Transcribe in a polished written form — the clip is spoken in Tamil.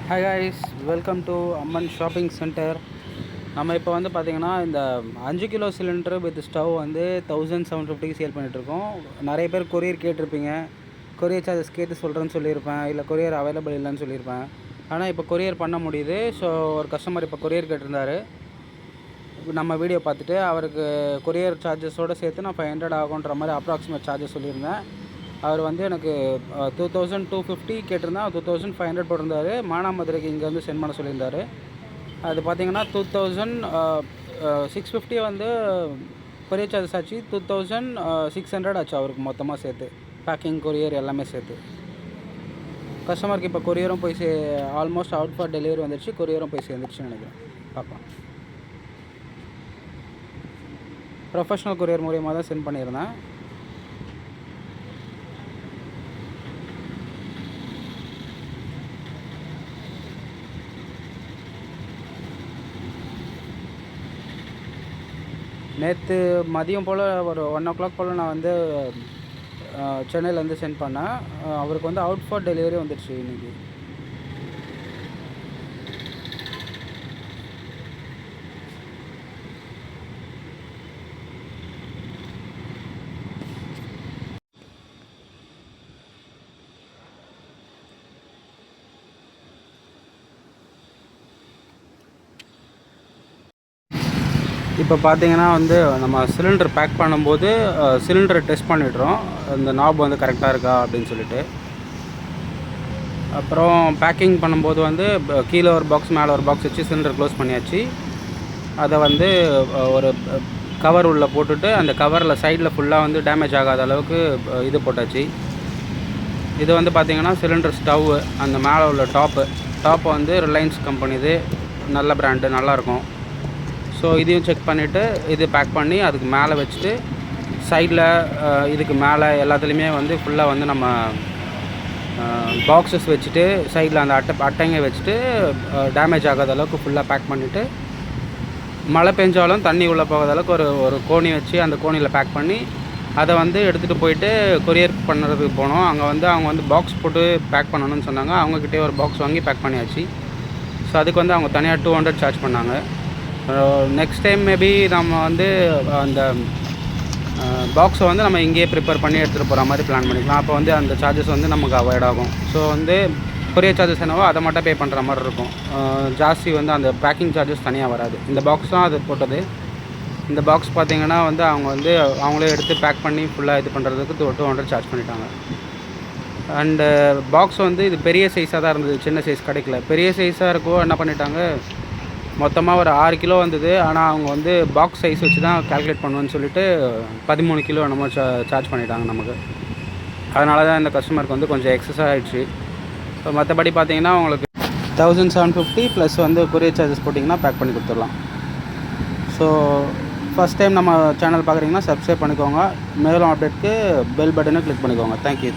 Hi guys, welcome to Amman shopping centre. நம்ம இப்போ வந்து பார்த்திங்கன்னா இந்த 5 கிலோ சிலிண்டர் வித் ஸ்டவ் வந்து 1750க்கு சேல் பண்ணிகிட்ருக்கோம். நிறைய பேர் கொரியர் கேட்டிருப்பீங்க. கொரியர் சார்ஜஸ் கேட்டு சொல்கிறேன்னு சொல்லியிருப்பேன், இல்லை கொரியர் அவைலபிள் இல்லைன்னு சொல்லியிருப்பேன். ஆனால் இப்போ கொரியர் பண்ண முடியுது. ஸோ ஒரு கஸ்டமர் இப்போ கொரியர் கேட்டிருந்தார். நம்ம வீடியோ பார்த்துட்டு அவருக்கு கொரியர் சார்ஜஸோடு சேர்த்து நான் 500 ஆகுன்ற மாதிரி அப்ராக்சிமேட் சார்ஜஸ் சொல்லியிருந்தேன். அவர் வந்து எனக்கு 2250 கேட்டிருந்தேன். 2500 போட்டிருந்தார். மானாமதுரைக்கு இங்கேருந்து சென்ட் பண்ண சொல்லியிருந்தார். அது பார்த்திங்கன்னா 2650 வந்து கொரியர் சார்ஜஸ் ஆச்சு. 2600 ஆச்சு அவருக்கு மொத்தமாக சேர்த்து, பேக்கிங் கொரியர் எல்லாமே சேர்த்து. கஸ்டமருக்கு இப்போ கொரியரும் போய் ஆல்மோஸ்ட் அவுட் ஃபார் டெலிவரி வந்துடுச்சு. கொரியரும் போய் சேர்ந்துருச்சுன்னு நினைக்கிறேன். பார்ப்போம். ப்ரொஃபஷ்னல் கொரியர் மூலியமாக தான் சென்ட் பண்ணியிருந்தேன். நேற்று மதியம் போல் ஒரு 1 o'clock போல் நான் வந்து சென்னையிலேருந்து சென்ட் பண்ணேன். அவருக்கு வந்து அவுட் ஃபார் டெலிவரி வந்துடுச்சு இன்றைக்கி. இப்போ பார்த்தீங்கன்னா வந்து நம்ம சிலிண்டர் பேக் பண்ணும்போது சிலிண்டரை டெஸ்ட் பண்ணிடுறோம், இந்த நாப் வந்து கரெக்டாக இருக்கா அப்படின்னு சொல்லிட்டு. அப்புறம் பேக்கிங் பண்ணும்போது வந்து கீழே ஒரு பாக்ஸ் மேலே ஒரு பாக்ஸ் வச்சு சிலிண்டர் க்ளோஸ் பண்ணியாச்சு. அதை வந்து ஒரு கவர் உள்ளே போட்டுட்டு அந்த கவரில் சைடில் ஃபுல்லாக வந்து டேமேஜ் ஆகாத அளவுக்கு இது போட்டாச்சு. இது வந்து பார்த்திங்கன்னா சிலிண்டர் ஸ்டவ்வு, அந்த மேலே உள்ள டாப்பு வந்து ரிலையன்ஸ் கம்பெனிது, நல்ல பிராண்டு, நல்லாயிருக்கும். ஸோ இதையும் செக் பண்ணிவிட்டு இது பேக் பண்ணி அதுக்கு மேலே வச்சுட்டு சைடில் இதுக்கு மேலே எல்லாத்துலேயுமே வந்து ஃபுல்லாக வந்து நம்ம பாக்ஸஸ் வச்சுட்டு சைடில் அந்த அட்டைங்க வச்சுட்டு டேமேஜ் ஆகாத அளவுக்கு ஃபுல்லாக பேக் பண்ணிவிட்டு, மழை பெஞ்சாலும் தண்ணி உள்ளே போகாத அளவுக்கு ஒரு கோணி வச்சு அந்த கோணியில் பேக் பண்ணி அதை வந்து எடுத்துகிட்டு போயிட்டு கொரியர் பண்ணுறதுக்கு போனோம். அங்கே வந்து அவங்க வந்து பாக்ஸ் போட்டு பேக் பண்ணணும்னு சொன்னாங்க. அவங்கக்கிட்டே ஒரு பாக்ஸ் வாங்கி பேக் பண்ணியாச்சு. ஸோ அதுக்கு வந்து அவங்க தனியாக 200 சார்ஜ் பண்ணாங்க. நெக்ஸ்ட் டைம் மேபி நம்ம வந்து அந்த பாக்ஸை வந்து நம்ம இங்கேயே ப்ரிப்பேர் பண்ணி எடுத்துகிட்டு போகிற மாதிரி பிளான் பண்ணிக்கலாம். அப்போ வந்து அந்த சார்ஜஸ் வந்து நமக்கு அவாய்ட் ஆகும். ஸோ வந்து கொரியர் சார்ஜஸ் என்னவோ அதை மட்டும் பே பண்ணுற மாதிரி இருக்கும். ஜாஸ்தி வந்து அந்த பேக்கிங் சார்ஜஸ் தனியாக வராது. இந்த பாக்ஸ் தான் அது போட்டது. இந்த பாக்ஸ் பார்த்திங்கன்னா வந்து அவங்க வந்து அவங்களே எடுத்து பேக் பண்ணி ஃபுல்லாக இது பண்ணுறதுக்கு 200 சார்ஜ் பண்ணிட்டாங்க. அண்டு பாக்ஸ் வந்து இது பெரிய சைஸாக தான் இருந்தது, சின்ன சைஸ் கிடைக்கல. பெரிய சைஸாக இருக்கோ என்ன பண்ணிட்டாங்க, மொத்தமாக ஒரு 6 கிலோ வந்தது. ஆனால் அவங்க வந்து பாக்ஸ் சைஸ் வச்சு தான் கால்குலேட் பண்ணுவேன்னு சொல்லிட்டு 13 கிலோ என்னமோ சார்ஜ் பண்ணிட்டாங்க நமக்கு. அதனால தான் இந்த கஸ்டமருக்கு வந்து கொஞ்சம் எக்ஸஸாக ஆகிடுச்சு. ஸோ மற்றபடி பார்த்திங்கன்னா உங்களுக்கு 1750 ப்ளஸ் வந்து கொரியர் சார்ஜஸ் போட்டிங்கன்னா பேக் பண்ணி கொடுத்துடலாம். ஸோ ஃபஸ்ட் டைம் நம்ம சேனல் பார்க்குறீங்கன்னா சப்ஸ்கிரைப் பண்ணிக்கோங்க. மேலும் அப்டேட்க்கு பெல் பட்டனை கிளிக் பண்ணிக்கோங்க. தேங்க்யூ.